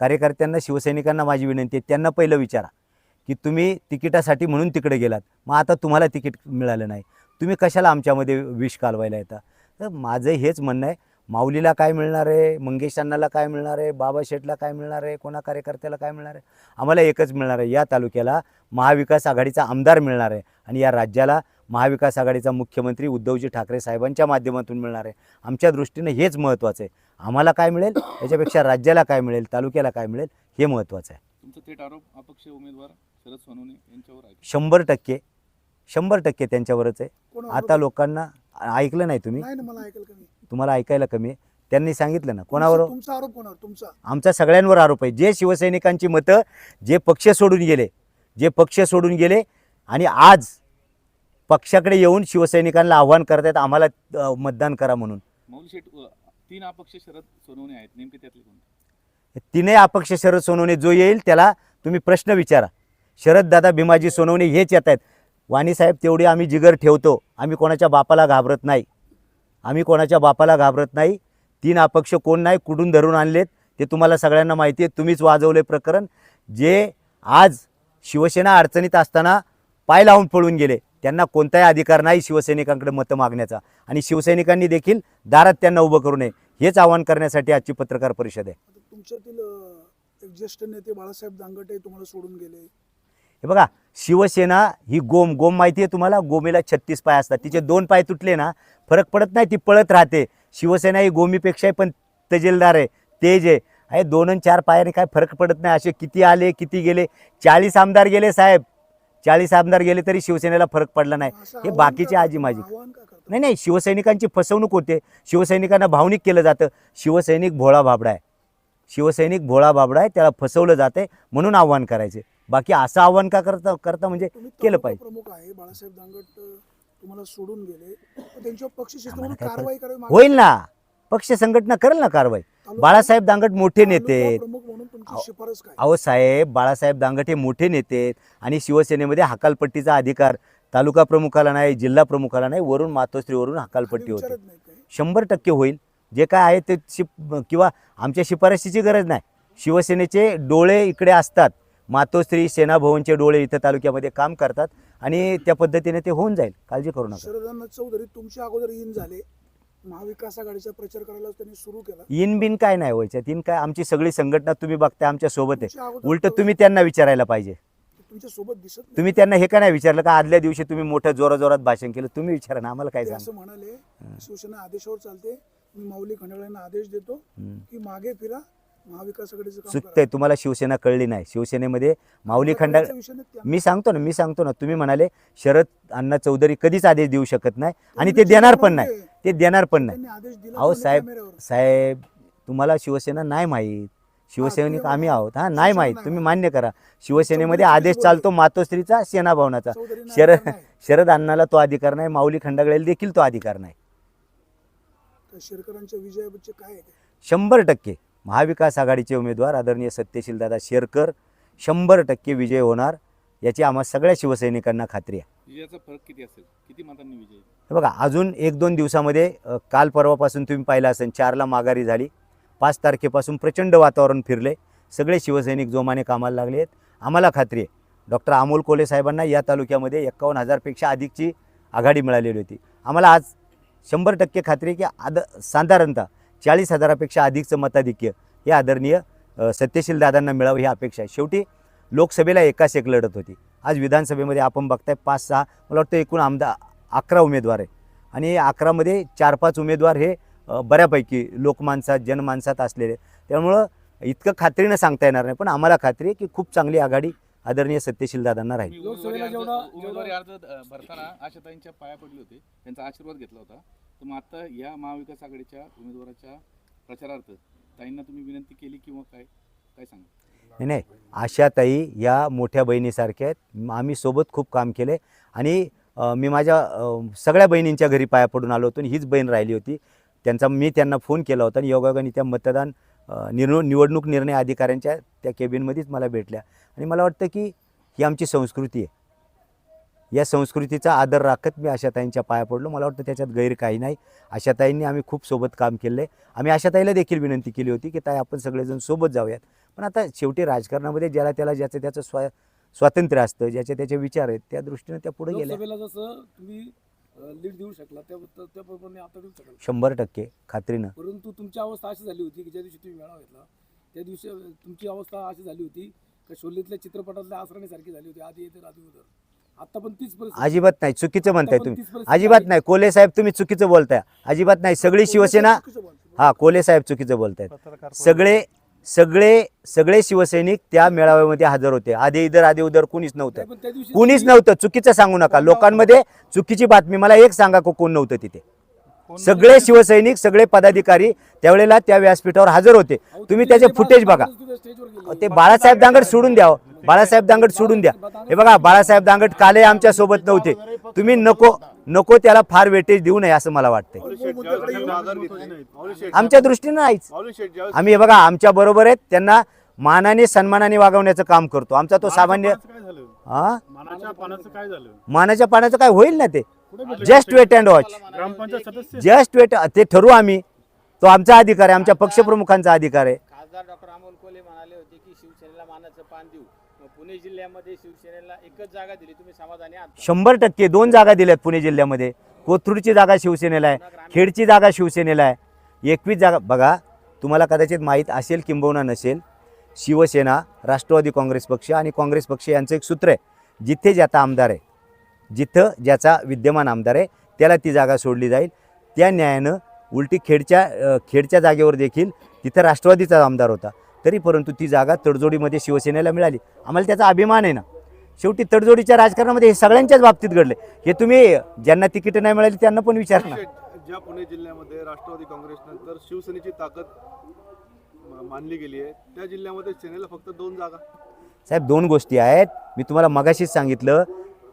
कार्यकर्त्यांना, शिवसैनिकांना माझी विनंती आहे, त्यांना पहिलं विचारा की तुम्ही तिकिटासाठी म्हणून तिकडे गेलात, मग आता तुम्हाला तिकीट मिळालं नाही, तुम्ही कशाला आमच्यामध्ये विष कालवायला येता. तर माझं हेच म्हणणं आहे, माऊलीला काय मिळणार आहे, मंगेश अण्णाला काय मिळणार आहे, बाबा शेठला काय मिळणार आहे, कोणा कार्यकर्त्याला काय मिळणार आहे, आम्हाला एकच मिळणार आहे, या तालुक्याला महाविकास आघाडीचा आमदार मिळणार आहे आणि या राज्याला महाविकास आघाडीचा मुख्यमंत्री उद्धवजी ठाकरे साहेबांच्या माध्यमातून मिळणार आहे. आमच्या दृष्टीने हेच महत्त्वाचं आहे. आम्हाला काय मिळेल याच्यापेक्षा राज्याला काय मिळेल, तालुक्याला काय मिळेल हे महत्त्वाचं आहे. तुमचा थेट आरोप अपक्ष उमेदवार शरद सोनवणे यांच्यावर आहे. 100% त्यांच्यावरच आहे. आता लोकांना ऐकलं नाही तुम्ही, तुम्हाला ऐकायला कमी आहे. त्यांनी सांगितलं ना कोणावर तुमचा आरोप, कोणावर तुमचा? आमचा सगळ्यांवर आरोप आहे. जे शिवसैनिकांची मतं जे पक्ष सोडून गेले आणि आज पक्षाकडे येऊन शिवसैनिकांना आव्हान करतायत आम्हाला मतदान करा म्हणून. मौली शेठ 3 अपक्ष शरद सोनवणे आहेत, नेमके त्यातले कोणते? 3 अपक्ष शरद सोनवणे जो येईल त्याला तुम्ही प्रश्न विचारा. शरद दादा भीमाजी सोनवणे हेच येत आहेत. वाणी साहेब तेवढी आम्ही जिगर ठेवतो, आम्ही कोणाच्या बापाला घाबरत नाही, 3 अपक्ष कोण नाही, कुठून धरून आणलेत ते तुम्हाला सगळ्यांना माहिती आहे. तुम्हीच वाजवले प्रकरण. जे आज शिवसेना अडचणीत असताना पाय लावून पळून गेले त्यांना कोणताही अधिकार नाही शिवसैनिकांकडे मतं मागण्याचा, आणि शिवसैनिकांनी देखील दारात त्यांना उभं करू नये हेच आवाहन करण्यासाठी आजची पत्रकार परिषद आहे. तुमच्यातील एक ज्येष्ठ नेते बाळासाहेब दांगटे तुम्हाला सोडून गेले. हे बघा, शिवसेना ही गोम माहिती आहे तुम्हाला, गोमीला 36 पाय असतात, तिचे 2 पाय तुटले ना फरक पडत नाही, ती पळत राहते. शिवसेना ही गोमीपेक्षाही पण तजेलदार आहे, तेज आहे. 2 आणि 4 पायाने काय फरक पडत नाही. असे किती आले किती गेले, 40 आमदार गेले साहेब, 40 आमदार गेले तरी शिवसेनेला फरक पडला नाही. हे बाकीचे आजी माझी नाही, शिवसैनिकांची फसवणूक होते, शिवसैनिकांना भावनिक केलं जातं. शिवसैनिक भोळा बाबडा आहे, त्याला फसवलं जाते म्हणून आव्हान करायचे. बाकी असं आव्हान का करता म्हणजे केलं पाहिजे. प्रमुख आहे बाळासाहेब दांगट तुम्हाला सोडून गेले, त्यांच्यावर पक्ष शिस्तेने कारवाई करावी. होईल ना, पक्ष संघटना करेल ना कारवाई. बाळासाहेब दांगट मोठे नेते. प्रमुख म्हणून तुमची शिफारस काय? अहो साहेब, बाळासाहेब दांगट हे मोठे नेते आणि शिवसेनेमध्ये हकालपट्टीचा अधिकार तालुका प्रमुखाला नाही, जिल्हा प्रमुखाला नाही, वरून मातोश्रीवरून हकालपट्टी होते. 100% होईल. जे काय आहे ते किंवा आमच्या शिफारशीची गरज नाही. शिवसेनेचे डोळे इकडे असतात, मातोश्री सेनाभवनचे डोळे इथं तालुक्यामध्ये काम करतात आणि त्या पद्धतीने ते होऊन जाईल, काळजी करू नका. शरद चौधरी तुमच्या अगोदर इन झाले, महाविकास आघाडीचा प्रचार करायला त्यांनी सुरू केला. इन बिन काय नाही व्हायचं, तीन काय आमची सगळी संघटना तुम्ही बघताय आमच्या सोबत आहे. उलट तुम्ही त्यांना विचारायला पाहिजे. तुमच्या सोबत दिसत नाही. तुम्ही त्यांना हे का नाही विचारलं का आदल्या दिवशी तुम्ही मोठं जोरात भाषण केलं, तुम्ही विचारा ना, आम्हाला काय ते सांग. असं म्हणाले शिवसेना आदेशावर चालते, मी माऊली खंडाळ्यांना आदेश देतो की मागे फिरा, महाविकास आघाडीचं काम चुकतंय. तुम्हाला शिवसेना कळली नाही. शिवसेनेमध्ये माऊली खंडाळ मी सांगतो ना, तुम्ही म्हणाले शरद अण्णा चौधरी कधीच आदेश देऊ शकत नाही आणि ते देणार पण नाही. आदेश दिला. अहो साहेब तुम्हाला शिवसेना नाही माहीत, शिवसैनिक आम्ही आहोत. नाही माहीत, तुम्ही मान्य करा. शिवसेनेमध्ये आदेश चालतो मातोश्रीचा, सेनाभवनाचा. शरद अण्णाला तो अधिकार नाही, माऊली खंडागळेला देखील तो अधिकार नाही. शेरकरांच्या विजयाबद्दल काय आहे? 100% महाविकास आघाडीचे उमेदवार आदरणीय सत्यशील दादा शेरकर 100% विजय होणार, याची आम्हा सगळ्या शिवसैनिकांना खात्री आहे. विजयाचा फरक किती असेल, किती मतांनी विजय? हे बघा, अजून 1-2 दिवसामध्ये काल परवापासून तुम्ही पाहिलं असेल 4ला माघारी झाली, 5 तारखेपासून प्रचंड वातावरण फिरले, सगळे शिवसैनिक जोमाने कामाला लागले आहेत. आम्हाला खात्री आहे डॉक्टर अमोल कोल्हे साहेबांना या तालुक्यामध्ये 51,000पेक्षा अधिकची आघाडी मिळालेली होती. आम्हाला आज 100% खात्री आहे की साधारणतः 40,000पेक्षा अधिकचं मताधिक्य हे आदरणीय सत्यशील दादांना मिळावं ही अपेक्षा आहे. शेवटी लोकसभेला एकाच एक लढत होती, आज विधानसभेमध्ये आपण बघताय 5-6 मला वाटतं एकूण 11 उमेदवार आहे आणि 11मध्ये 4-5 उमेदवार हे बऱ्यापैकी लोकमानसात जनमानसात असलेले. त्यामुळं इतकं खात्रीनं सांगता येणार नाही, पण आम्हाला खात्री आहे की खूप चांगली आघाडी आदरणीय सत्यशील दादांना राहील. उमेदवारी अर्ज भरताना आशाताईंच्या पाया पडले होते, त्यांचा आशीर्वाद घेतला होता. तर मग आता या महाविकास आघाडीच्या उमेदवाराच्या प्रचारार्थ ताईंना तुम्ही विनंती केली किंवा काय सांगा? नाही, आशाताई या मोठ्या बहिणीसारख्या आहेत. आम्ही सोबत खूप काम केले आणि मी माझ्या सगळ्या बहिणींच्या घरी पाया पडून आलो होतो आणि हीच बहीण राहिली होती. मी त्यांना फोन केला होता आणि योगायोगाने त्या मतदान निवडणूक निर्णय अधिकाऱ्यांच्या त्या केबिनमध्येच मला भेटल्या आणि मला वाटतं की ही आमची संस्कृती आहे. या संस्कृतीचा आदर राखत मी आशाताईंच्या पाया पडलो. मला वाटतं त्याच्यात गैर काही नाही. आशाताईंनी आम्ही खूप सोबत काम केलं आहे. आम्ही आशाताईला देखील विनंती केली होती की ताई आपण सगळेजण सोबत जाऊयात, पण आता शेवटी राजकारणामध्ये ज्याला त्याला ज्याचं त्याचं स्वातंत्र्य असतं, ज्याचे त्याचे विचार आहेत, त्या दृष्टीने त्या पुढे गेल्या. लोकसभेला जसं तुम्ही लीड देऊ शकला त्याप्रमाणे आता देऊ शकाल 100% खात्रीनं. परंतु तुमची अवस्था अशी झाली होती की ज्या दिवशी तुम्ही मेळावा घेतला त्या दिवशी तुमची अवस्था अशी झाली होती का शोलेतल्या चित्रपटातल्या आसराणीसारखी झाली होती, आधी येते आधी उदर. आता पण तीच परिस्थिती. अजिबात नाही, चुकीचं म्हणताय आता पण तुम्ही. तीच परिस्थिती अजिबात आहे. नाही, कोल्हे साहेब तुम्ही चुकीचं बोलताय. अजिबात नाही, सगळी शिवसेना, चुकीचं बोलतो. हा कोल्हे साहेब चुकीचं बोलतायत. सगळे सगळे सगळे शिवसैनिक त्या मेळाव्यामध्ये हजर होते. आधी इधर आधी उधर कुणीच नव्हतं, नाही, पण त्या दिवशी कुणीच तुम्ही- नव्हतं. चुकीचं सांगू नका लोकांमध्ये, चुकीची बातमी. मला एक सांगा कोण नव्हतं तिथे. सगळे शिवसैनिक सगळे पदाधिकारी त्यावेळेला त्या व्यासपीठावर हजर होते. अहो, तुम्ही त्याचे फुटेज बघा. स्टेजवर गेले. ते बाळासाहेब दांगट सोडून द्या, बाळासाहेब दांगट सोडून द्या. हे बघा, बाळासाहेब दांगट कालही आमच्या सोबत नव्हते. तुम्ही नको त्याला फार वेटेज देऊ नये असं मला वाटतंय. आमच्या दृष्टीनं नाहीच. आम्ही हे बघा आमच्या बरोबर आहेत, त्यांना मानाने सन्मानाने वागवण्याचं काम करतो. आमचा तो सामान्य हा मानाच्या पाण्याचं काय होईल ना, ते just wait and watch. Just wait, ते ठरवू आम्ही. तो आमचा अधिकार आहे, आमच्या पक्षप्रमुखांचा अधिकार आहे. खासदार डॉक्टर अमोल कोल्हे म्हणाले होते की शिवसेनेला मानाचं पान देऊ. मग पुणे जिल्ह्यामध्ये शिवसेनेला एकच जागा दिली, तुम्ही समाधानी आहात? 100% 2 जागा दिल्यात पुणे जिल्ह्यामध्ये. कोथरूडची जागा शिवसेनेला आहे, खेडची जागा शिवसेनेला आहे. 21 जागा. बघा, तुम्हाला कदाचित माहीत असेल किंबहुना नसेल, शिवसेना, राष्ट्रवादी काँग्रेस पक्ष आणि काँग्रेस पक्ष यांचं एक सूत्र आहे, जिथे ज्याचा आमदार आहे, जिथं ज्याचा विद्यमान आमदार आहे त्याला ती जागा सोडली जाईल. त्या न्यायानं उलटी खेडच्या जागेवर देखील तिथं राष्ट्रवादीचा आमदार होता, तरी परंतु ती जागा तडजोडीमध्ये शिवसेनेला मिळाली. आम्हाला त्याचा अभिमान आहे ना. शेवटी तडजोडीच्या राजकारणामध्ये हे सगळ्यांच्याच बाबतीत घडले. हे तुम्ही ज्यांना तिकीट नाही मिळाली त्यांना पण विचारा ना. ज्या पुणे जिल्ह्यामध्ये राष्ट्रवादी काँग्रेस नंतर शिवसेनेची ताकद मानली गेली आहे, त्या जिल्ह्यामध्ये सेनेला फक्त 2 जागा. साहेब 2 गोष्टी आहेत. मी तुम्हाला मगाशीच सांगितलं,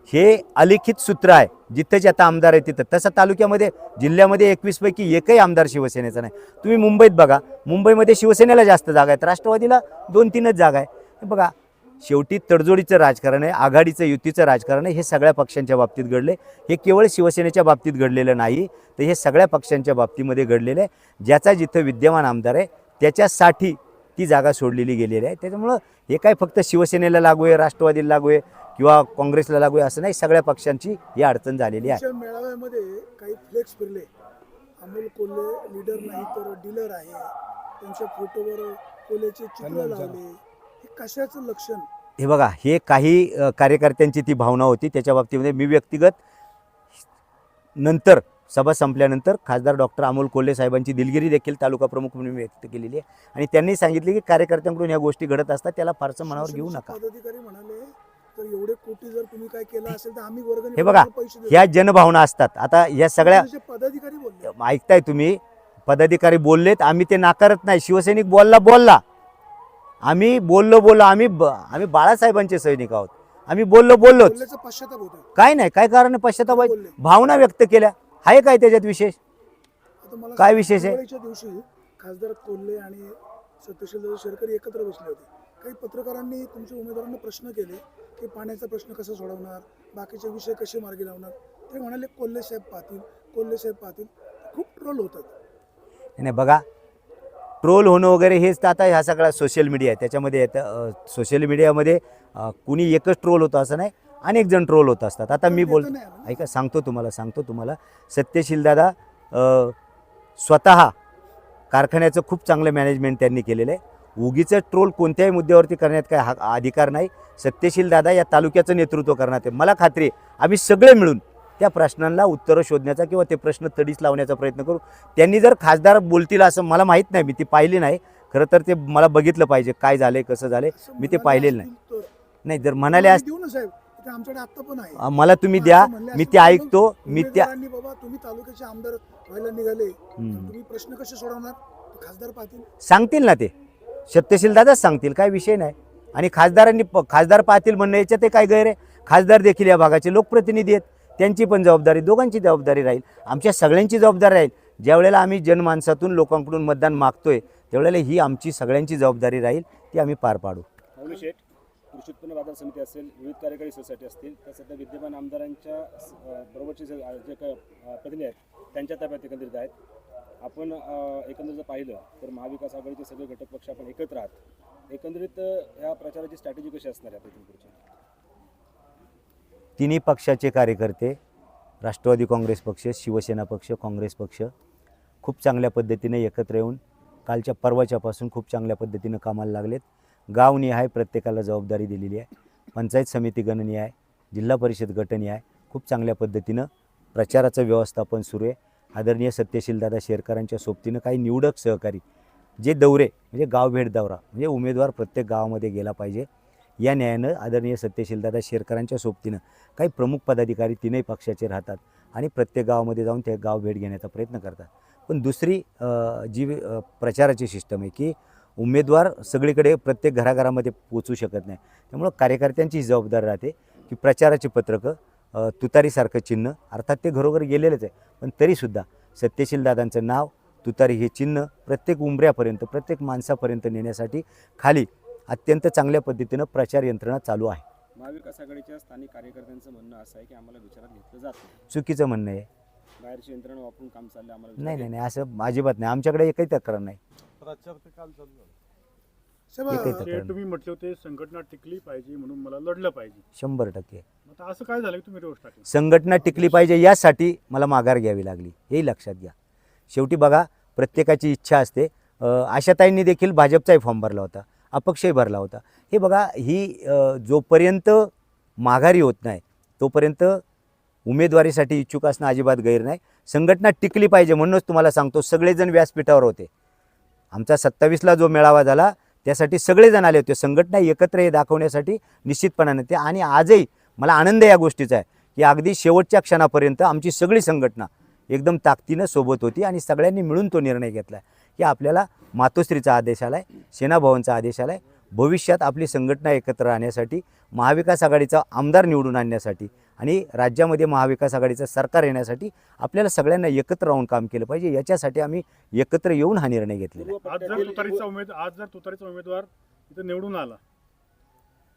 हे अलिखित सूत्र आहे. जिथं ज्याचा आमदार आहे तिथं. तसं तालुक्यामध्ये जिल्ह्यामध्ये 21 पैकी एकही आमदार शिवसेनेचा नाही. तुम्ही मुंबईत बघा, मुंबईमध्ये शिवसेनेला जास्त जागा आहेत, राष्ट्रवादीला 2-3च जागा आहे. हे बघा, शेवटी तडजोडीचं राजकारण आहे, आघाडीचं युतीचं राजकारण आहे. हे सगळ्या पक्षांच्या बाबतीत घडले. हे केवळ शिवसेनेच्या बाबतीत घडलेलं नाही, तर हे सगळ्या पक्षांच्या बाबतीमध्ये घडलेलं आहे. ज्याचा जिथं विद्यमान आमदार आहे त्याच्यासाठी ती जागा सोडलेली गेलेली आहे. त्याच्यामुळं हे काय फक्त शिवसेनेला लागू आहे, राष्ट्रवादीला लागू आहे किंवा काँग्रेसला लागू आहे असं नाही. सगळ्या पक्षांची ही अडचण झालेली आहे. तुमच्या मेळाव्यामध्ये काही फ्लेक्स फिरले, अमोल कोल्हे लीडर नाही तर डीलर आहे, त्यांच्या फोटोवर कोल्हेचे चित्र लावले, हे कशाचं लक्षण? हे बघा, हे काही कार्यकर्त्यांची ती भावना होती. त्याच्या बाबतीमध्ये मी व्यक्तिगत नंतर सभा संपल्यानंतर खासदार डॉक्टर अमोल कोल्हे साहेबांची दिलगिरी देखील तालुका प्रमुख म्हणून व्यक्त केलेली आहे. आणि त्यांनी सांगितले की कार्यकर्त्यांकडून ह्या गोष्टी घडत असतात, त्याला फारसं मनावर घेऊ नका. पदाधिकारी म्हणाले तर एवढे कोटी जर तुम्ही काय केलं असेल तर आम्ही वर्गणी हे बघा, पैसे देतो. ह्या जनभावना असतात. आता या सगळ्या पदाधिकारी बोलले. ऐकताय तुम्ही, पदाधिकारी बोललेत, आम्ही ते नाकारत नाही. शिवसैनिक बोलला, आम्ही बोललो, आम्ही बाळासाहेबांचे सैनिक आहोत. आम्ही बोललोच. बोलण्याचा पश्चाताप होतोय. काय नाही, काय कारण आहे पश्चाताप व्हायचं? बोलले. भावना व्यक्त केल्या, आहे काय त्याच्यात विशेष? आता मला काय विशेष आहे? दिवाळीच्या दिवशी खासदार कोल्हे आणि सत्यशील शेरकर एकत्र बसले होते. काही पत्रकारांनी तुमच्या उमेदवारांना प्रश्न केले की पाण्याचा प्रश्न कसा सोडवणार, बाकीचे विषय कसे मार्गी लावणार. ते म्हणाले कोल्हे साहेब पाहतील. खूप ट्रोल होतात. नाही बघा, ट्रोल होणं वगैरे हेच तर आता ह्या सगळा सोशल मीडिया आहे, त्याच्यामध्ये येतं. सोशल मीडियामध्ये कुणी एकच ट्रोल होतं असं नाही, अनेक जण ट्रोल होत असतात. आता मी ऐका, सांगतो तुम्हाला सत्यशील दादा स्वतः कारखान्याचं खूप चांगलं मॅनेजमेंट त्यांनी केलेलं आहे. उगीचं ट्रोल कोणत्याही मुद्द्यावरती करण्यात काय अधिकार नाही. सत्यशील दादा या तालुक्याचं नेतृत्व करण्यात आहे. मला खात्री आहे आम्ही सगळे मिळून त्या प्रश्नांना उत्तरं शोधण्याचा किंवा ते प्रश्न तडीस लावण्याचा प्रयत्न करू. त्यांनी जर खासदार बोलतील असं मला माहीत नाही, मी ती पाहिली नाही. खरं तर ते मला बघितलं पाहिजे काय झालंय कसं झालंय, मी ते पाहिलेलं नाही. जर म्हणाले देऊ ना साहेब, इथे आमच्याकडे आता पण आहे. मला तुम्ही द्या, मी ते ऐकतो. बाबा तुम्ही तालुक्याचे आमदार व्हायला निघाले, तुम्ही प्रश्न कसे सोडवणार? खासदार पाहतील, सांगतील ना, ते सत्यशील दादाच सांगतील, काय विषय नाही. आणि खासदार पाहतील म्हणणं याच्यात ते काय गैर आहे? खासदार देखील या भागाचे लोकप्रतिनिधी आहेत, त्यांची पण जबाबदारी, दोघांची जबाबदारी राहील, आमच्या सगळ्यांची जबाबदारी राहील. ज्या वेळेला आम्ही जनमानसातून लोकांकडून मतदान मागतोय त्यावेळेला ही आमची सगळ्यांची जबाबदारी राहील, ती आम्ही पार पाडू. शेठ, कृषी उत्पन्न बाजार समिती असेल, विविध कार्यकारी सोसायटी असतील, त्या सध्या विद्यमान आमदारांच्या बरोबरचे जे काही प्रतिनिधी आहेत त्यांच्या ताब्यात एकंदरीत आहेत. आपण एकंदरीत जर पाहिलं तर महाविकास आघाडीचे सगळे घटक पक्ष आपण एकत्र आहात. एकंदरीत ह्या प्रचाराची स्ट्रॅटेजी कशी असणार आहे आता इथून पुढची? तिन्ही पक्षाचे कार्यकर्ते, राष्ट्रवादी काँग्रेस पक्ष, शिवसेना पक्ष, काँग्रेस पक्ष खूप चांगल्या पद्धतीने एकत्र येऊन कालच्या परवाच्यापासून खूप चांगल्या पद्धतीनं कामाला लागलेत. गावनिहाय प्रत्येकाला जबाबदारी दिलेली आहे. पंचायत समिती गणनीय आहे, जिल्हा परिषद गटनीय आहे. खूप चांगल्या पद्धतीनं प्रचाराचं व्यवस्थापन सुरू आहे. आदरणीय सत्यशीलदादा शेरकरांच्या सोबतीनं काही निवडक सहकारी जे दौरे म्हणजे गावभेट दौरा म्हणजे उमेदवार प्रत्येक गावामध्ये गेला पाहिजे या न्यायानं आदरणीय सत्यशीलदादा शेरकरांच्या सोबतीनं काही प्रमुख पदाधिकारी तीनही पक्षाचे राहतात आणि प्रत्येक गावामध्ये जाऊन ते गाव भेट घेण्याचा प्रयत्न करतात. पण दुसरी जी प्रचाराची सिस्टम आहे की उमेदवार सगळीकडे प्रत्येक घराघरामध्ये पोचू शकत नाही. त्यामुळं कार्यकर्त्यांची जबाबदारी राहते की प्रचाराची पत्रकं तुतारीसारखं चिन्ह अर्थात ते घरोघरी गेलेलेच आहे पण तरीसुद्धा सत्यशीलदादांचं नाव तुतारी हे चिन्ह प्रत्येक उंबऱ्यापर्यंत प्रत्येक माणसापर्यंत नेण्यासाठी खाली अत्यंत चांगल्या पद्धतीनं प्रचार यंत्रणा चालू आहे. महाविकास आघाडीच्या स्थानिक कार्यकर्त्यांचं म्हणणं असं आहे की आम्हाला विचारात घेतलं जात नाही, चुकीचं म्हणणं आहे. बाहेरची यंत्रणा वापरून काम चाललं आम्हाला नाही विचारात नाही नाही असं अजिबात नाही. आमच्याकडे एकही तक्रार नाही. साहेब, एकही ते तक्रार नाही. तुम्ही म्हटलं होते संघटना टिकली पाहिजे म्हणून मला लढलं पाहिजे. 100% आता असं काय झालं की तुम्ही रोष टाकला? संघटना टिकली पाहिजे यासाठी मला माघार घ्यावी लागली हेही लक्षात घ्या. शेवटी बघा प्रत्येकाची इच्छा असते. आशाताईंनी देखील भाजपचाही फॉर्म भरला होता, अपक्षही भरला होता. हे बघा ही जोपर्यंत माघारी होत नाही तोपर्यंत उमेदवारीसाठी इच्छुक असणं अजिबात गैर नाही. संघटना टिकली पाहिजे म्हणूनच तुम्हाला सांगतो सगळेजण व्यासपीठावर होते. आमचा 27ला जो मेळावा झाला त्यासाठी सगळेजण आले होते. संघटना एकत्र हे दाखवण्यासाठी निश्चितपणाने ते आणि आजही मला आनंद या गोष्टीचा आहे की अगदी शेवटच्या क्षणापर्यंत आमची सगळी संघटना एकदम ताकदीनं सोबत होती आणि सगळ्यांनी मिळून तो निर्णय घेतला की आपल्याला मातोश्रीचा आदेश आला आहे, सेनाभवनचा आदेश आला आहे. भविष्यात आपली संघटना एकत्र राहण्यासाठी महाविकास आघाडीचा आमदार निवडून आणण्यासाठी आणि राज्यामध्ये महाविकास आघाडीचं सरकार येण्यासाठी आपल्याला सगळ्यांना एकत्र राहून काम केलं पाहिजे. याच्यासाठी आम्ही एकत्र येऊन हा निर्णय घेतलेला आहे. आज जर तुतारीचा उमेदवार इथं निवडून आला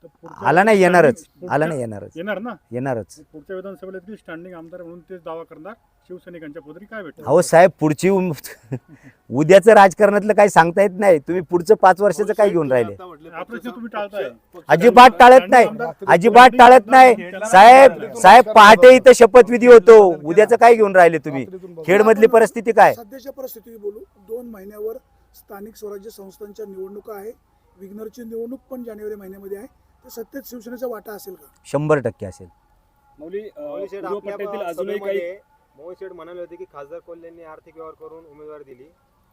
तर पुढच्या आला नाही येणारच, पुढच्या- आला नाही येणारच, येणार ना. येणारच. पुढच्या विधानसभेला देखील स्टँडिंग आमदार म्हणून तेच दावा करणार शिवसैनिकांच्या पदरी काय भेटणार? अहो साहेब पुढची उद्याचं राजकारणातलं काही सांगता येत नाही. तुम्ही पुढचं 5 वर्षाचं काय घेऊन राहिले? हा प्रश्न तुम्ही टाळताय. अजिबात टाळत नाही, अजिबात टाळत नाही साहेब पहाटे इथं शपथविधी होतो. उद्याचं काय घेऊन राहिले तुम्ही? खेडमधली परिस्थिती काय? सध्याच्या परिस्थिती बोलू. 2 महिन्यावर स्थानिक स्वराज्य संस्थांच्या निवडणुका आहे. विग्नरची निवडणूक पण जानेवारी महिन्यामध्ये आहे. तर सत्तेत शिवसेनेचा वाटा असेल का? 100% असेल. मौली पूर्व पट्ट्यातील अजूनही काही मोहशेठ म्हणाले होते की खासदार कोल्हेंनी आर्थिक व्यवहार करून उमेदवारी दिली,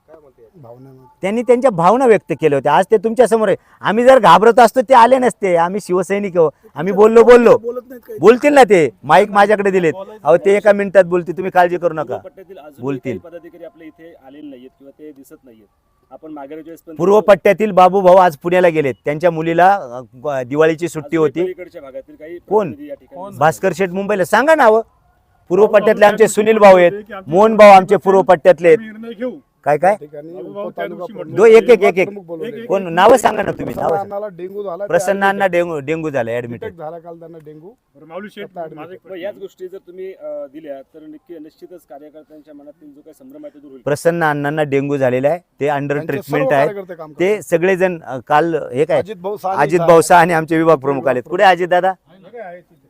काय म्हणते? त्यांनी त्यांच्या भावना व्यक्त केल्या होत्या. आज ते तुमच्या समोर आहे. आम्ही जर घाबरत असतो ते आले नसते. आम्ही शिवसैनिक आहो. आम्ही बोललो बोलत नाहीत काही. बोलतील ना ते. माईक माझ्याकडे दिलेत. अहो ते एका मिनिटात बोलतील. तुम्ही काळजी करू नका. पूर्व पट्ट्यातील अजूनही बोलतील. काही पदाधिकारी आपल्या इथे आलेले नाहीयेत किंवा ते दिसत नाहीयेत. आपण मागच्या वेळेस पण पूर्व पट्ट्यातील बाबू भाऊ आज पुण्याला गेलेत. त्यांच्या मुलीला दिवाळीची सुट्टी अजूनही होती. पलीकडच्या भागातील काही कोण? प्रतिनिधी या ठिकाणी भास्कर शेठ मुंबईला सांगा नाव. पूर्व पट्ट्यातले आमचे सुनील भाऊ आहेत, मोहन भाऊ आमचे पूर्व पट्ट्यातले आहेत. आम्ही निर्णय घेऊ. काय काय बाबूभाऊ त्या दिवशी म्हटले. दो एक कोण नावं सांगा ना तुम्ही. नावं सांगा. अण्णाला डेंगू झाला. प्रसन्नांना डेंगू झाला ऍडमिट. डिटेक्ट झाला काल त्यांना डेंगू. बरं, माऊली शेठ माझा एक मग याच गोष्टी जर तुम्ही दिल्या तर निश्चितच कार्यकर्त्यांच्या मनातील जो काही संभ्रम आहे तो दूर होईल. प्रसन्न अण्णांना डेंगू झालेला आहे. ते अंडर त्यांचे ट्रीटमेंट सर्व आहे. कार्यकर्ते काम ते करतात. सगळेजण काल हे काय अजित भाऊ अजित भाऊ साह आणि आमचे विभाग प्रमुख आलेत. कुठे अजित दादा?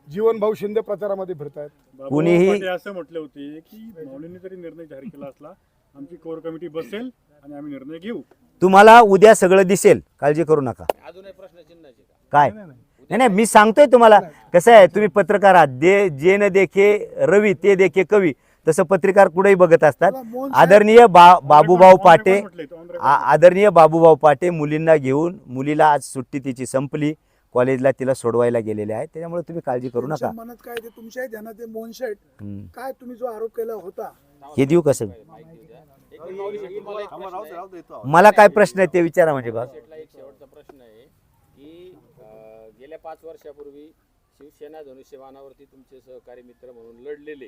जीवन भाऊ शिंदे प्रचारामध्ये फिरतायत. बाबूभाऊ कुणीही- पाटे असं म्हटले होते की माऊलींनी जरी निर्णय जाहीर केला असला आमची कोर कमिटी बसेल आणि आम्ही निर्णय घेऊ. तुम्हाला उद्या सगळं दिसेल. काळजी करू नका. अजूनही प्रश्नचिन्हाचे का? काय नाही नाही मी सांगतोय तुम्हाला कसं आहे. तुम्ही पत्रकार आहात. जे न देखे रवी ते देखे कवी. तसं पत्रकार कुठेही बघत असतात. आदरणीय बाबूभाऊ पाटे आदरणीय बाबूभाऊ पाटे मुलींना घेऊन मुलीला आज सुट्टी तिची संपली. कॉलेजला तिला सोडवायला गेलेले आहेत. त्याच्यामुळे तुम्ही काळजी करू नका. तुमच्या मनात काय ते तुमच्याही ध्यानात आहे. मोहन शेठ, काय तुम्ही जो आरोप केला होता हे देऊ कसं? एक मिनिट माऊली शेठ, तुम्हाला एक प्रश्न आहे. मला काय प्रश्न आहे ते विचारा म्हणजे बघ. शेठला एक शेवटचा प्रश्न आहे की गेल्या 5 वर्षापूर्वी शिवसेना धनुष्यबाणावरती तुमचे सहकारी मित्र म्हणून लढलेले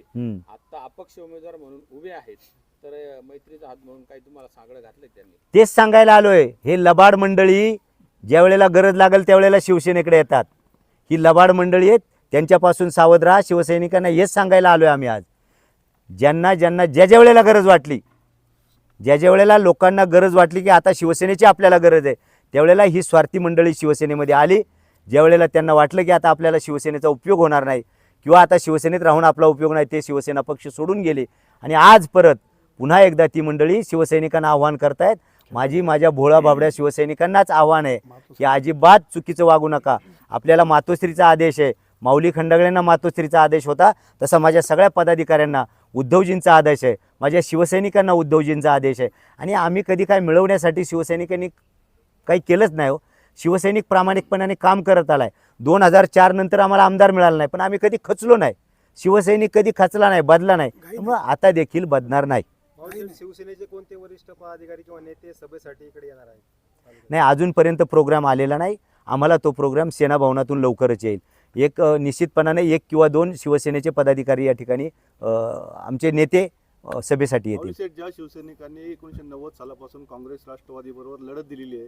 आता अपक्ष उमेदवार म्हणून उभे आहेत. तर मैत्रीचा हात म्हणून काही तुम्हाला सागडं घातलंय त्यांनी? तेच सांगायला आलोय. हे लबाड मंडळी ज्या वेळेला गरज लागेल त्यावेळेला शिवसेनेकडे येतात. ही लबाड मंडळी आहेत. त्यांच्यापासून सावध राहा. शिवसैनिकांना हेच सांगायला आलोय आम्ही आज. ज्यांना ज्या वेळेला गरज वाटली, ज्या वेळेला लोकांना गरज वाटली की आता शिवसेनेची आपल्याला गरज आहे, त्यावेळेला ही स्वार्थी मंडळी शिवसेनेमध्ये आली. ज्यावेळेला त्यांना वाटलं की आता आपल्याला शिवसेनेचा उपयोग होणार नाही किंवा आता शिवसेनेत राहून आपला उपयोग नाही, ते शिवसेना पक्ष सोडून गेले आणि आज परत पुन्हा एकदा ती मंडळी शिवसैनिकांना आव्हान करतायत. माझ्या भोळा बाबड्या शिवसैनिकांनाच आव्हान आहे की अजिबात चुकीचं वागू नका. आपल्याला मातोश्रीचा आदेश आहे, माऊली खंडागळेंना मातोश्रीचा आदेश होता, तसा माझ्या सगळ्या पदाधिकाऱ्यांना उद्धवजींचा आदेश आहे, माझ्या शिवसैनिकांना उद्धवजींचा आदेश आहे. आणि आम्ही कधी काय मिळवण्यासाठी शिवसैनिकांनी काही केलंच नाही हो. शिवसैनिक प्रामाणिकपणाने काम करत आलाय. 2004 नंतर आम्हाला आमदार मिळाला नाही, पण आम्ही कधी खचलो नाही. शिवसैनिक कधी खचला नाही, बदला नाही, त्यामुळे आता देखील बदणार नाही. शिवसेनेचे कोणते वरिष्ठ पदाधिकारी किंवा नेते सभेसाठी इकडे येणार आहेत? नाही, अजूनपर्यंत प्रोग्राम आलेला नाही. आम्हाला तो प्रोग्राम सेना भवनातून लवकरच येईल. निश्चितपणाने 1 किंवा 2 शिवसेनेचे पदाधिकारी या ठिकाणी आमचे नेते सभेसाठी येतील. माऊली शेठ, ज्या शिवसैनिकांनी 1990 सालापासून काँग्रेस राष्ट्रवादी बरोबर लढत दिलेली आहे,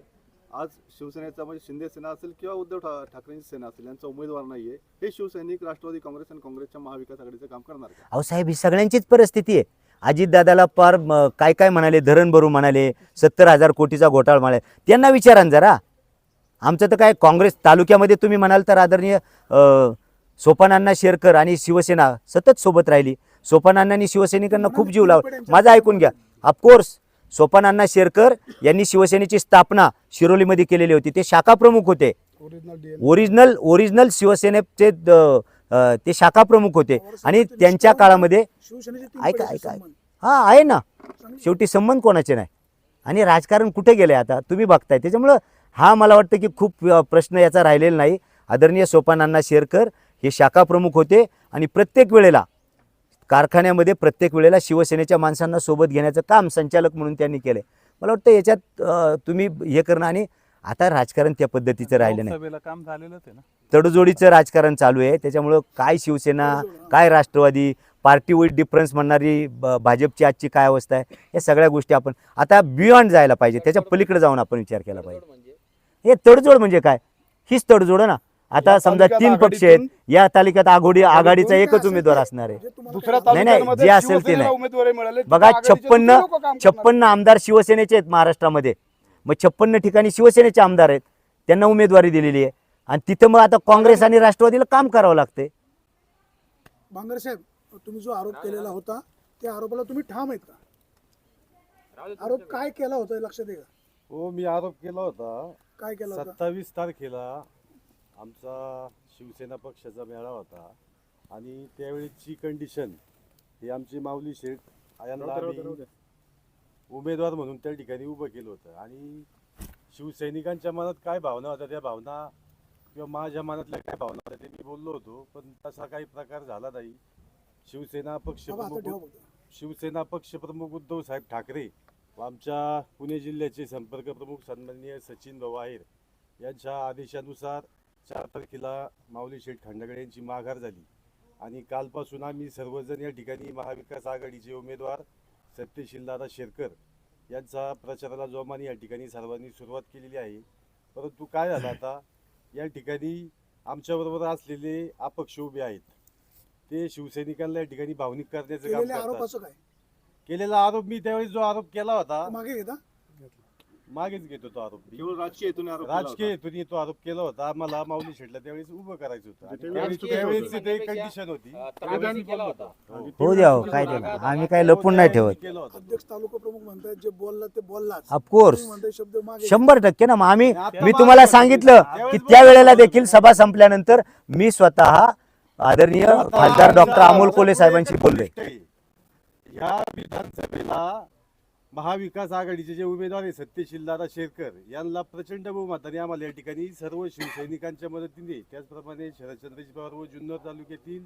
आज शिवसेनेचा म्हणजे शिंदे सेना असेल किंवा उद्धव ठाकरेंची सेना असेल, यांचा उमेदवार नाहीये, हे शिवसैनिक राष्ट्रवादी काँग्रेस आणि काँग्रेसच्या महाविकास आघाडीचं काम करणार का? अहो साहेब, ही सगळ्यांचीच परिस्थिती आहे. अजितदादाला पार काय काय म्हणाले, धरण भरू म्हणाले, 70,000 कोटीचा घोटाळा म्हणाले. त्यांना विचारा ना जरा. आमचं तर काय, काँग्रेस तालुक्यामध्ये तुम्ही म्हणाल तर आदरणीय सोपानांना शेरकर आणि शिवसेना सतत सोबत राहिली. सोपानांनी शिवसैनिकांना खूप जीव लावला. माझं ऐकून घ्या. ऑफकोर्स सोपानांना शेरकर यांनी शिवसेनेची स्थापना शिरोलीमध्ये केलेली होती. ते शाखा प्रमुख होते. ओरिजिनल शिवसेनेचे ते शाखा प्रमुख होते आणि त्यांच्या काळामध्ये ऐका हां आहे ना, शेवटी संबंध कोणाचे नाही. आणि राजकारण कुठे गेले आता तुम्ही बघताय. त्याच्यामुळं हा मला वाटतं की खूप प्रश्न याचा राहिलेला नाही. आदरणीय सोपानांना शेरकर हे शाखा प्रमुख होते आणि प्रत्येक वेळेला कारखान्यामध्ये प्रत्येक वेळेला शिवसेनेच्या माणसांना सोबत घेण्याचं काम संचालक म्हणून त्यांनी केले. मला वाटतं याच्यात तुम्ही हे करणं. आणि आता राजकारण त्या पद्धतीचं राहिलं नाही. काम झालेलंच आहे ना. तडजोडीचं राजकारण चालू आहे. त्याच्यामुळं काय शिवसेना काय राष्ट्रवादी, पार्टी विथ डिफरन्स म्हणणारी भाजपची आजची काय अवस्था आहे, या सगळ्या गोष्टी आपण आता बियॉन्ड जायला पाहिजे. त्याच्या पलीकडे जाऊन आपण विचार केला पाहिजे. हे तडजोड म्हणजे काय? हीच तडजोड ना. आता समजा 3 पक्ष आहेत, या तालुक्यात आघाडीचा एकच उमेदवार असणार आहे. नाही, जे असेल ते नाही. बघा, 56 आमदार शिवसेनेचे आहेत महाराष्ट्रामध्ये. मग 56 ठिकाणी शिवसेनेचे आमदार आहेत, त्यांना उमेदवारी दिलेली आहे. आणि तिथं मग आता काँग्रेस आणि राष्ट्रवादीला काम करावं लागते. बांगर साहेब, तुम्ही जो आरोप केलेला होता त्या आरोपाला तुम्ही ठाम आहेत का? आरोप काय केला होता हे लक्षात आहे का? हो, मी आरोप केला होता. काय केला होता? 27 तारखेला आमचा शिवसेना पक्षाचा मेळावा होता आणि त्यावेळीची कंडिशन ही आमची माऊली शेठ यांना आम्ही उमेदवार म्हणून त्या ठिकाणी उभं केलं होतं. आणि शिवसैनिकांच्या मनात काय भावना होत्या, त्या भावना किंवा माझ्या मनातल्या काय भावना होत्या ते मी बोललो होतो, पण तसा काही प्रकार झाला नाही. शिवसेना पक्षप्रमुख उद्धव साहेब ठाकरे व आमच्या पुणे जिल्ह्याचे संपर्क प्रमुख सन्माननीय सचिन भाऊ आहेर यांच्या आदेशानुसार 4 तारखेला माऊली शेठ खंडागळे यांची माघार झाली आणि कालपासून आम्ही सर्वजण या ठिकाणी महाविकास आघाडीचे उमेदवार सत्यशीलदादा शेरकर यांचा प्रचाराला जोमाने या ठिकाणी सर्वांनी सुरुवात केलेली आहे. परंतु काय झालं, आता या ठिकाणी आमच्याबरोबर असलेले अपक्ष उभे आहेत, ते शिवसैनिकांना या ठिकाणी भावनिक करण्याचं काम करतात. केलेला आरोप मी त्यावेळी जो आरोप केला होता मागेच घेतो तो आरोप. राजकीय हेतून तो आरोप केला होता. आम्हाला माऊली शेठला त्यावेळेस उभं करायचं होतं. त्यावेळेस ते कंडिशन होती. हो द्या, काय त्याला आम्ही काय लपून नाही ठेवत. अध्यक्ष तालुका प्रमुख म्हणतात जे बोलला ते बोललाच. ऑफकोर्स शब्द मागे 100% ना. मग मी तुम्हाला सांगितलं की त्यावेळेला देखील सभा संपल्यानंतर मी स्वतः आदरणीय खासदार डॉक्टर अमोल कोल्हे साहेबांशी बोललोय. या विधानसभेला महाविकास आघाडीचे जे उमेदवार आहे सत्यशीलदादा शेरकर यांना प्रचंड बहुमताने आम्हाला या ठिकाणी सर्व शिवसैनिकांच्या मदतीने, त्याचप्रमाणे शरदचंद्रजी पवार व जुन्नर तालुक्यातील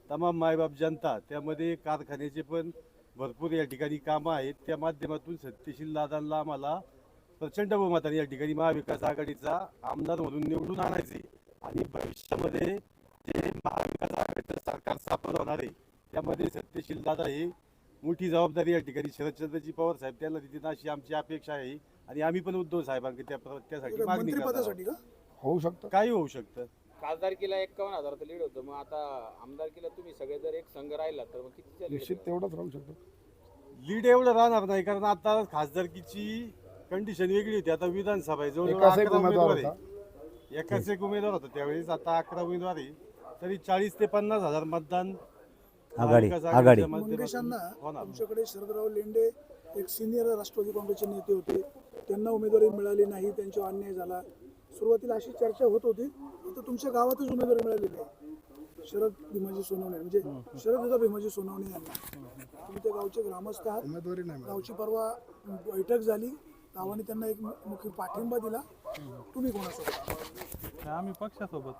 तमाम मायबाप जनता, त्यामध्ये कारखान्याचे पण भरपूर या ठिकाणी कामं आहेत, त्या माध्यमातून सत्यशीलदादांना आम्हाला प्रचंड बहुमताने या ठिकाणी महाविकास आघाडीचा आमदार म्हणून निवडून आणायचे. आणि भविष्यामध्ये जे महाविकास आघाडीचं सरकार स्थापन होणार आहे त्यामध्ये सत्यशीलदादा हे मोठी जबाबदारी या ठिकाणी शरदचंद्रजी पवार साहेब त्यांना देतील अशी आमची अपेक्षा आहे. आणि आम्ही पण उद्धव साहेबांकडे त्यासाठी मागणी करतो. होऊ शकतं, काही होऊ शकतं. खासदारकीला 51,000 लीड होतं, मग आता आमदारकीला तुम्ही सगळे जर एक संघ राहिला तर मग किती निश्चित तेवढंच राहू शकतं. लीड एवढं राहणार नाही, कारण आता खासदारकीची कंडिशन वेगळी होती. आता विधानसभा आहे, जवळजवळ एकाच एक 11 उमेदवार उमेदवार आहे. एकाच एक उमेदवार होता त्यावेळेस, आता 11 उमेदवार आहे. तरी 40 ते 50 हजार मतदान आघाडी महाविकास आघाडी आघाडीच्या माध्यमातून मंगेशांना होणार. तुमच्याकडे शरदराव लेंडे एक सिनियर राष्ट्रवादी काँग्रेसचे नेते होते, त्यांना उमेदवारी मिळाली नाही, त्यांच्यावर अन्याय झाला. सुरुवातीला अशी चर्चा होत होती. आता तुमच्या गावातच उमेदवारी मिळालेली आहे शरद भीमाजी सोनवणे, म्हणजे शरद भीमाजी सोनवणे यांना. तुम्ही त्या गावचे ग्रामस्थ आहात. उमेदवारी नाही मिळाली. गावची परवा बैठक झाली, गावाने त्यांना एक मुख्य पाठिंबा दिला. तुम्ही कोणासोबत? आम्ही पक्षासोबत.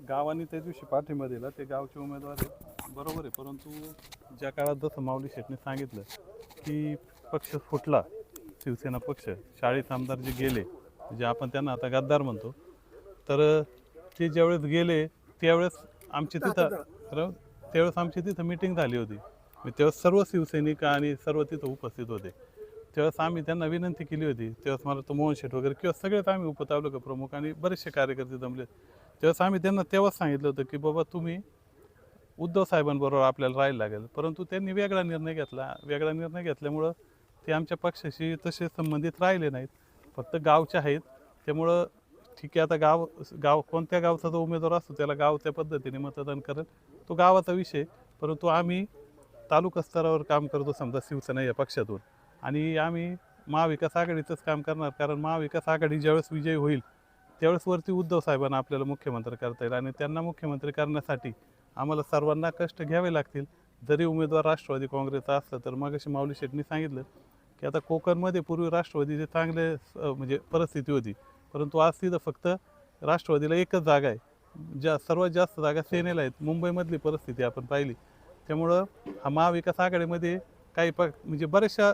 गावाने त्या दिवशी पाठिंबा दिला, ते गावचे उमेदवार आहेत, बरोबर आहे. परंतु ज्या काळात जसं माऊली शेटने सांगितलं की पक्ष फुटला, शिवसेना पक्ष, शाळेत आमदार जे गेले, जे आपण त्यांना आता गद्दार म्हणतो, तर ते ज्यावेळेस गेले त्यावेळेस आमची तिथं मिटिंग झाली होती. त्यावेळेस सर्व शिवसैनिक आणि सर्व तिथं उपस्थित होते. त्यावेळेस आम्ही त्यांना विनंती केली होती. त्यावेळेस मला तो मोहन शेठ वगैरे किंवा सगळेच आम्ही उपतालुका प्रमुख आणि बरेचसे कार्यकर्ते जमले. त्यावेळेस आम्ही त्यांना तेव्हाच सांगितलं होतं की बाबा तुम्ही उद्धव साहेबांबरोबर आपल्याला राहायला लागेल. परंतु त्यांनी वेगळा निर्णय घेतला. वेगळा निर्णय घेतल्यामुळं ते आमच्या पक्षाशी तसे संबंधित राहिले नाहीत, फक्त गावचे आहेत. त्यामुळं ठीक आहे, आता गाव कोणत्या गावचा जो उमेदवार असतो त्याला गाव त्या पद्धतीने मतदान करेल, तो गावाचा विषय. परंतु आम्ही तालुका स्तरावर काम करतो समजा शिवसेना या पक्षातून, आणि आम्ही महाविकास आघाडीचंच काम करणार. कारण महाविकास आघाडी ज्यावेळेस विजयी होईल त्यावेळेस वरती उद्धव साहेबांना आपल्याला मुख्यमंत्री करता येईल, आणि त्यांना मुख्यमंत्री करण्यासाठी आम्हाला सर्वांना कष्ट घ्यावे लागतील. जरी उमेदवार राष्ट्रवादी काँग्रेसचा असला तर मगाशी माऊली शेटनी सांगितलं की आता कोकणमध्ये पूर्वी राष्ट्रवादीचे चांगले म्हणजे परिस्थिती होती, परंतु आज तिथं फक्त राष्ट्रवादीला एकच जागा आहे. सर्वात जास्त जागा सेनेला आहेत. मुंबईमधली परिस्थिती आपण पाहिली. त्यामुळं हा महाविकास आघाडीमध्ये काही म्हणजे बऱ्याचशा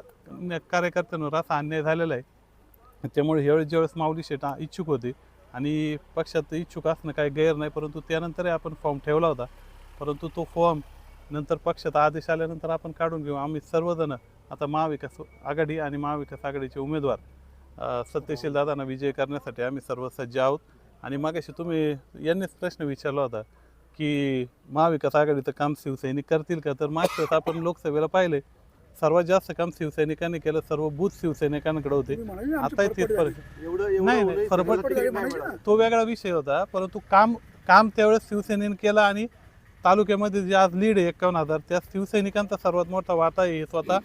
कार्यकर्त्यांवर असा अन्याय झालेला आहे. त्यामुळे ज्यावेळेस माऊली शेट इच्छुक होते आणि पक्षात इच्छुक असणं काही गैर नाही, परंतु त्यानंतरही आपण फॉर्म ठेवला होता. परंतु तो फॉर्म नंतर पक्षात आदेश आल्यानंतर आपण काढून घेऊ. आम्ही सर्वजण आता महाविकास आघाडी आणि महाविकास आघाडीचे उमेदवार सत्यशील दादांना विजय करण्यासाठी आम्ही सर्व सज्ज आहोत. आणि मागाशी तुम्ही यांनीच प्रश्न विचारला होता की महाविकास आघाडीचं काम शिवसैनिक करतील का, तर मागच्या वेळेस आपण लोकसभेला पाहिले सर्वात जास्त काम शिवसैनिकांनी केलं, सर्व बूथ शिवसैनिकांकडे होते. आता नाही फरफट तो वेगळा विषय होता, परंतु काम त्यावेळेस शिवसेनेने केलं. आणि तालुक्यामध्ये जे आज लीड आहे 51,000, त्या शिवसैनिकांचा सर्वात मोठा वाटा आहे, हे स्वतः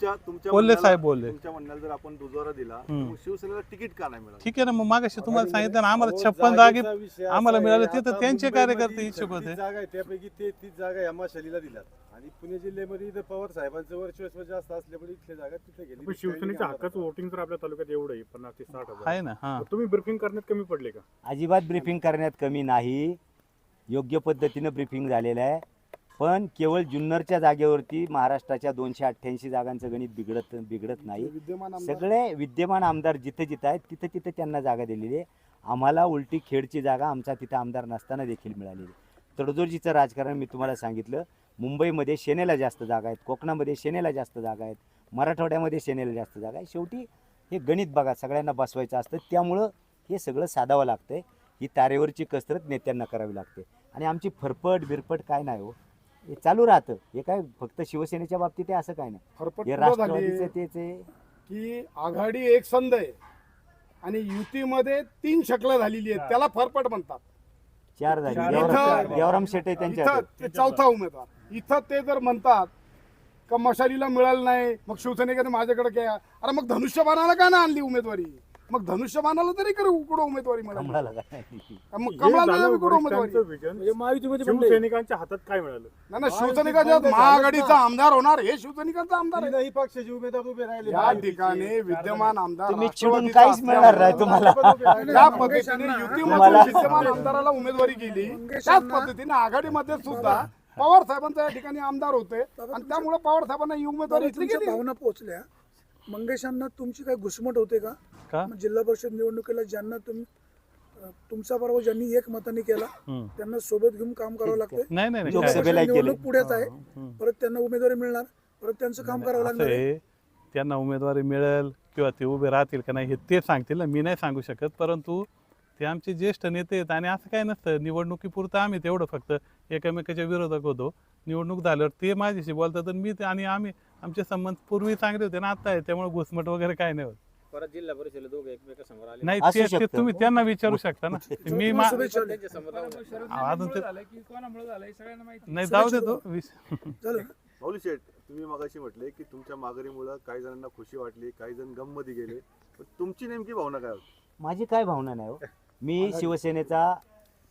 कोल्हे साहेब बोलले. तुमच्या म्हणण्याला जर आपण दुजोरा दिला तर शिवसेनेला तिकीट का नाही मिळालं? ठीक आहे ना, मग मागाशी तुम्हाला सांगितलं ना, आम्हाला 56 जागेत आम्हाला मिळाले, तिथं त्यांचे कार्यकर्ते इच्छुक होते. जागा आहे त्यापैकी 33 जागा या मशालीला दिल्यात. आणि पुणे जिल्ह्यामध्ये इथं पवार साहेबांचं वर्चस्व जास्त असल्यामुळे इथल्या जागा तिथे गेली. पण शिवसेनेच्या हक्काचं वोटिंग तर आपल्या तालुक्यात एवढं आहे, 50 ते 60,000 आहे ना. हां, तुम्ही ब्रीफिंग करण्यात कमी पडले का? अजिबात ब्रीफिंग करण्यात कमी नाही, योग्य पद्धतीनं ब्रीफिंग झालेलं आहे. पण केवळ जुन्नरच्या जागेवरती महाराष्ट्राच्या 288 जागांचं गणित बिघडत नाही. सगळे विद्यमान आमदार जिथे जिथं आहेत तिथं तिथं त्यांना जागा दिलेली आहे. आम्हाला उलटी खेडची जागा आमचा तिथं आमदार नसताना देखील मिळालेली. तडजोडीचं राजकारण मी तुम्हाला सांगितलं. मुंबईमध्ये सेनेला जास्त जागा आहेत, कोकणामध्ये सेनेला जास्त जागा आहेत, मराठवाड्यामध्ये सेनेला जास्त जागा आहे. शेवटी हे गणित बघा सगळ्यांना बसवायचं असतं, त्यामुळं हे सगळं साधावं लागतं. ही तारेवरची कसरत नेत्यांना करावी लागते. आणि आमची फरफट बिरपट काय नाही हो, हे चालू राहतं. हे काय फक्त शिवसेनेच्या बाबतीत आहे असं काय नाही, फरफट हे कुठं झाली राष्ट्रवादीचं तेच आहे की आघाडी एक संध आहे आणि युतीमध्ये 3 शकलं झालेली आहेत, त्याला फरफट म्हणतात. 4 झाली. इथं- देवराम शेटे इथं त्यांच्या ते चौथा उमेदवार. इथं ते जर म्हणतात का मशालीला मिळालं नाही, मग शिवसैनिकांनी माझ्याकडे क्या, अरे मग धनुष्यबाणाला का ना आणली उमेदवारी? मग धनुष्यबाणाला तरी करे उकडं उमेदवारी मिळाली, कमळाला काय. मग हे कमळाला झालं उकडं उमेदवारी. वरिष्ठांचं विजन. शिवसैनिकांच्या हातात काय मिळालं? नाही ना, शिवसैनिकाच्या महाआघाडीचा आमदार होणार, हे शिवसैनिकांचा आमदार आहे. तीनही पक्षाचे उमेदवार उभे राहिले. या ठिकाणी विद्यमान आमदार तुम्ही चिडून राष्ट्रवादीचा काहीच मिळणार नाही तुम्हाला. ज्या पद्धतीने युतीमध्ये विद्यमान आमदाराला उमेदवारी गेली, त्याच पद्धतीने आघाडीमध्ये सुद्धा पवार साहेबांचा या ठिकाणी आमदार होते आणि त्यामुळे पवार साहेबांना ही उमेदवारी इथली तुमच्या गेली. भावना पोहोचल्या. मंगेशांना तुमची काय घुसमट होते का? का? मग जिल्हा परिषद निवडणुकीला ज्यांना तुमचा पर्व ज्यांनी एक मताने केला त्यांना सोबत घेऊन काम करावं लागतंय. नाही नाही नाही, लोकसभेला केले. निवडणूक पुढेच आहे, परत त्यांना उमेदवारी मिळणार, परत त्यांचं काम करावं असं लागणार आहे. आहे, त्यांना उमेदवारी मिळेल किंवा ते उभे राहतील का नाही हे ते सांगतील ना, मी नाही सांगू शकत. परंतु ते आमचे ज्येष्ठ नेते आहेत आणि असं काय नसतं, निवडणुकीपुरतं आम्ही तेवढं फक्त एकमेकाच्या विरोधक होतो. निवडणूक झाल्यावर ते माझ्याशी बोलतात आणि मी आणि आम्ही आमचे संबंध पूर्वी चांगले होते ना, आता आहे, त्यामुळे घुसमट वगैरे काय नाही होत. परत जिल्हा परिषदेला दोघे एकमेकांसमोर आले नाही असू ते शकतं. तुम्ही त्यांना विचारू शकता ना मी मा- शुभेच्छा. त्यांच्या समोर अजून ते नाही जाऊ देतो झालं ना? माऊली शेठ, तुम्ही मगाशी म्हटले की तुमच्या माघारीमुळे काही जणांना खुशी वाटली, काही जण गममध्ये गेले, पण तुमची नेमकी भावना काय होती? माझी काय भावना नाही हो. मी शिवसेनेचा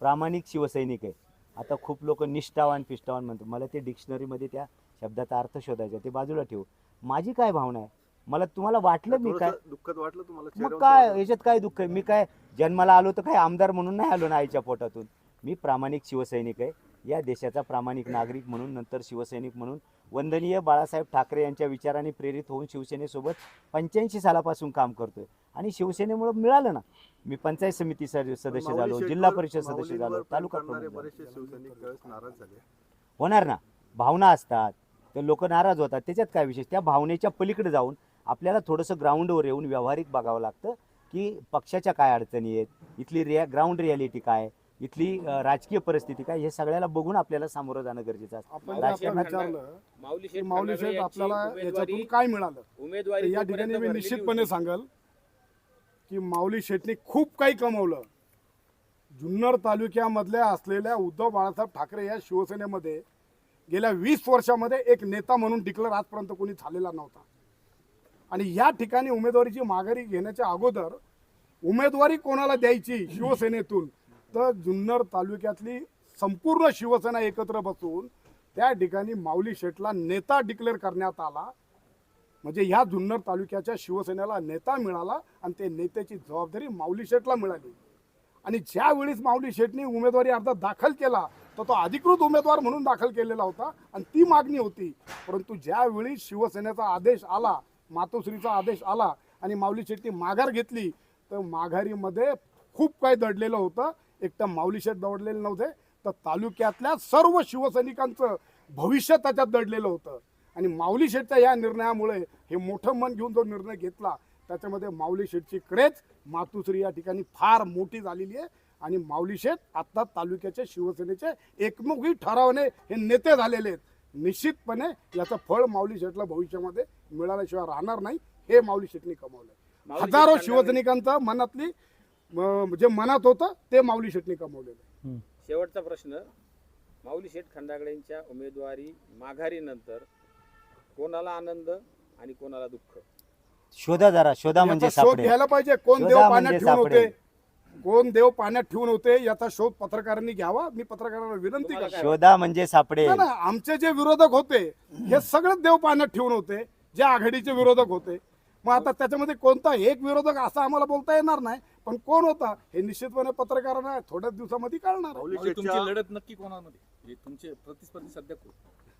प्रामाणिक शिवसैनिक आहे. आता खूप लोक निष्ठावान पिष्ठावान म्हणतो, मला ते डिक्शनरीमध्ये त्या शब्दाचा अर्थ शोधायचा, ते बाजूला ठेवू. माझी काय भावना आहे, मला तुम्हाला वाटलं मी काय थोडंसं दुःखद वाटलं तुम्हाला मग चेहऱ्यावर काय तेव्हा? याच्यात काय दुःख आहे. मी काय जन्माला आलो तर काय आमदार म्हणून नाही आलो ना आईच्या पोटातून. मी प्रामाणिक शिवसैनिक आहे, या देशाचा प्रामाणिक नागरिक म्हणून, नंतर शिवसैनिक म्हणून. वंदनीय बाळासाहेब ठाकरे यांच्या विचाराने प्रेरित होऊन शिवसेनेसोबत 85 सालापासून काम करतोय आणि शिवसेनेमुळे मिळालं ना. मी पंचायत समिती सदस्य माऊली झालो, शेठवर- जिल्हा परिषद सदस्य माऊलींवर झालो, प्रेम तालुका करणारे प्रमुख झालो. बरेचसे शिवसैनिक त्यावेळेस नाराज झाले. होणार ना, भावना असतात तर लोक नाराज होतात, त्याच्यात काय विशेष. त्या भावनेच्या पलीकडे जाऊन आपल्याला थोडंसं ग्राउंडवर येऊन व्यावहारिक बघावं लागतं की पक्षाच्या काय अडचणी आहेत, इथली ग्राउंड रियालिटी काय, इथली राजकीय परिस्थिती काय, हे सगळ्याला बघून आपल्याला सामोरं जाणं गरजेचं असतं. आपण जे राजकारणात आपल्याला विचारलं माऊली की शेठ माऊली खंडागळे शेठ यांची आपल्याला उमेदवारी याच्यातून काय मिळालं, तर उमेदवारी या जोपर्यंत ठिकाणी मी भरलेली निश्चितपणे होती, सांगल की माऊली शेठने खूप काही कमवलं. जुन्नर तालुक्यामधल्या असलेल्या उद्धव बाळासाहेब ठाकरे या शिवसेनेमध्ये गेल्या 20 वर्षामध्ये एक नेता म्हणून डिक्लेअर आजपर्यंत कोणी झालेला नव्हता. आणि या ठिकाणी उमेदवारीची माघारी घेण्याच्या अगोदर उमेदवारी कोणाला द्यायची शिवसेनेतून, तर जुन्नर तालुक्यातली संपूर्ण शिवसेना एकत्र बसून त्या ठिकाणी माऊली शेठला नेता डिक्लेअर करण्यात आला. म्हणजे ह्या जुन्नर तालुक्याच्या शिवसेनेला नेता मिळाला आणि ते नेत्याची जबाबदारी माऊली शेठला मिळाली. आणि ज्या वेळेस माऊली शेठनी उमेदवारी अर्ज दाखल केला तर तो अधिकृत उमेदवार म्हणून दाखल केलेला होता आणि ती मागणी होती. परंतु ज्यावेळी शिवसेनेचा आदेश आला, मातोश्रीचा आदेश आला आणि माऊली शेठनी माघार घेतली, तर माघारीमध्ये खूप काही दडलेलं होतं. एक तर माऊली शेठ दडलेले नव्हते, तर तालुक्यातल्या सर्व शिवसैनिकांचं भविष्य त्याच्यात दडलेलं होतं. आणि माऊली शेठच्या या निर्णयामुळे, हे मोठं मन घेऊन जो निर्णय घेतला, त्याच्यामध्ये माऊली शेठची क्रेज मातोश्री या ठिकाणी फार मोठी झालेली आहे. आणि माऊली शेठ आता तालुक्याच्या शिवसेनेचे एकमुखी ठरावाने हे नेते झालेले आहेत. निश्चितपणे याचं फळ माऊली शेठला भविष्यामध्ये मिळाल्याशिवाय राहणार नाही, हे माऊली शेठनी कमावलं. माऊली हजारो शेठ शिवसैनिकांचं मनातली जे मनात होतं ते माऊली शेठनी कमावलेलं. शेवटचा प्रश्न, माऊली शेठ खंडागळेंच्या उमेदवारी माघारीनंतर कोणाला आनंद आणि कोणाला दुःख? शोधा जरा, शोधा म्हणजे याचा शोध सापडेल. घ्यायला पाहिजे. कोण शोधा देव पाण्यात म्हणजे ठेवून होते, सापडेल. कोण देव पाण्यात ठेवून होते, याचा शोध पत्रकारांनी घ्यावा. मी पत्रकारांना विनंती तुम्हाला करतो. काय शोधा म्हणजे सापडेल. ना आमचे जे विरोधक होते हे सगळेच देव पाण्यात ठेवून होते, जे आघाडीचे विरोधक होते. मग आता त्याच्यामध्ये कोणता एक विरोधक असा आम्हाला बोलता येणार नाही, पण कोण होता हे निश्चितपणे पत्रकारांना थोड्याच दिवसामध्ये कळणार. माऊली माऊली, शेठच्या तुमची लढत नक्की कोणामध्ये? हे तुमचे प्रतिस्पर्धी सध्या कोण?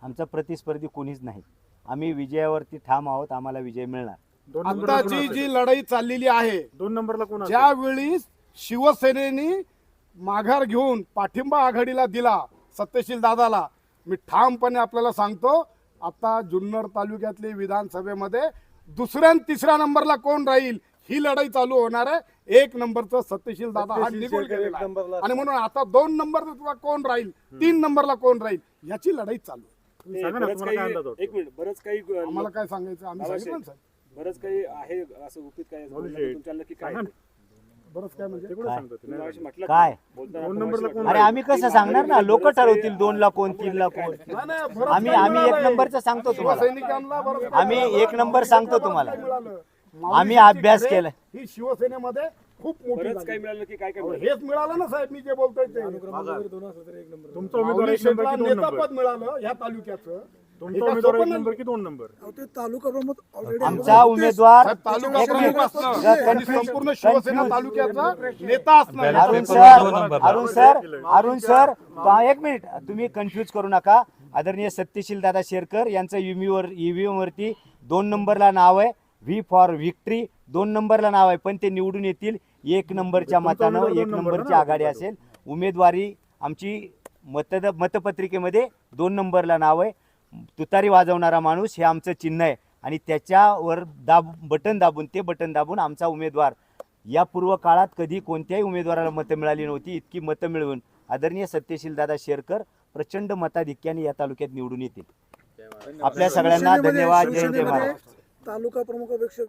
आमचा प्रतिस्पर्धी कोणीच नाही. आम्ही विजयावरती ठाम आहोत, आम्हाला विजय मिळणार. आताची जी लढाई चाललेली आहे, 2 नंबरला कोण असेल? ज्यावेळी शिवसेनेने माघार घेऊन पाठिंबा आघाडीला दिला सत्यशील दादाला, मी ठामपणे आपल्याला सांगतो, आता जुन्नर तालुक्यातली विधानसभेमध्ये 2ऱ्या आणि 3ऱ्या नंबरला कोण राहील ही लढाई चालू होणार आहे. 1 नंबरचं सत्यशील दादा हा सत्यशील निघून शेरकर गेलेला एक नंबरला आहे. आणि म्हणून आता 2 नंबरला कोण राहील, 3 नंबरला कोण राहील, याची लढाई चालू आहे. सांगा ना, बरंच तुम्हाला काय काही- अंदाज वाटतो? एक मिनिट, बरंच काही आम्हाला काय सांगायचं आम्ही बाबा सांगितलं ना साहेब. बरंच काही आहे असं गुपित काय माऊली बोलणं शेठ. तुमच्या नक्की काय सांगा आहे? ना. बरंच काय म्हणजे ते कुठं काय? सांगतात ते? तुम्ही नाही मगाशी म्हटलं काय? बोलताना दोन नंबरला कोण अरे आम्ही कसं सांगणार ना, लोक ठरवतील 2ला कोण, 3ला कोण. नाही, नाही, बरंच आम्ही काही आम्ही एक मिळालंय. नंबरचं सांगतो तुम्हाला. शिवसैनिकांना बरंच काही आम्ही मिळालं. 1 नंबर सांगतो तुम्हाला. मिळालं. आम्ही माऊली अभ्यास शेठची केलाय. ही शिवसेनेमध्ये खूप मोठी बरंच झाली. काही मिळालं की काय काय अहो, मिळालं? हेच मिळालं ना साहेब, मी जे बोलतोय ते. तुमचा उमेदवार माऊली 1 नंबर शेठला की 2 नंबर? नेतापद मिळालं या तालुक्याचं. तुमचा एका उमेदवार 1 सोपं नंबर की 2 नंबर? ते तालुका प्रमुख ऑलरेडी आमचा उमेदवार साहेब, तालुका एक प्रमुख मिनिट. असणं आणि संपूर्ण शिवसेना Confuse. तालुक्याचा नेता असणं. अरुण पेपर सर, 2 नंबरला. अरुण सर, 1 मिनिट, तुम्ही कन्फ्यूज करू नका. आदरणीय सत्यशील दादा शेरकर यांचं ईव्हीएम वरती 2 नंबरला नाव आहे. व्ही फॉर व्हिक्ट्री 2 नंबरला नाव आहे, पण ते निवडून येतील 1 नंबरच्या मतानं. उमेदवार 2 1 नंबर नंबरची ना? आघाडी असेल. उमेदवारी आमची मतपत्रिकेमध्ये 2 नंबरला नाव आहे. तुतारी वाजवणारा माणूस हे आमचं चिन्ह आहे आणि त्याच्यावर बटन दाबून आमचा उमेदवार, या पूर्व काळात कधी कोणत्याही उमेदवाराला मतं मिळाली नव्हती. इतकी मतं मिळवून आदरणीय सत्यशील दादा शेरकर प्रचंड मताधिक्याने या तालुक्यात निवडून येतील. आपल्या सगळ्यांना धन्यवाद. जय जय महाराज. तालुका प्रमुखापेक्षा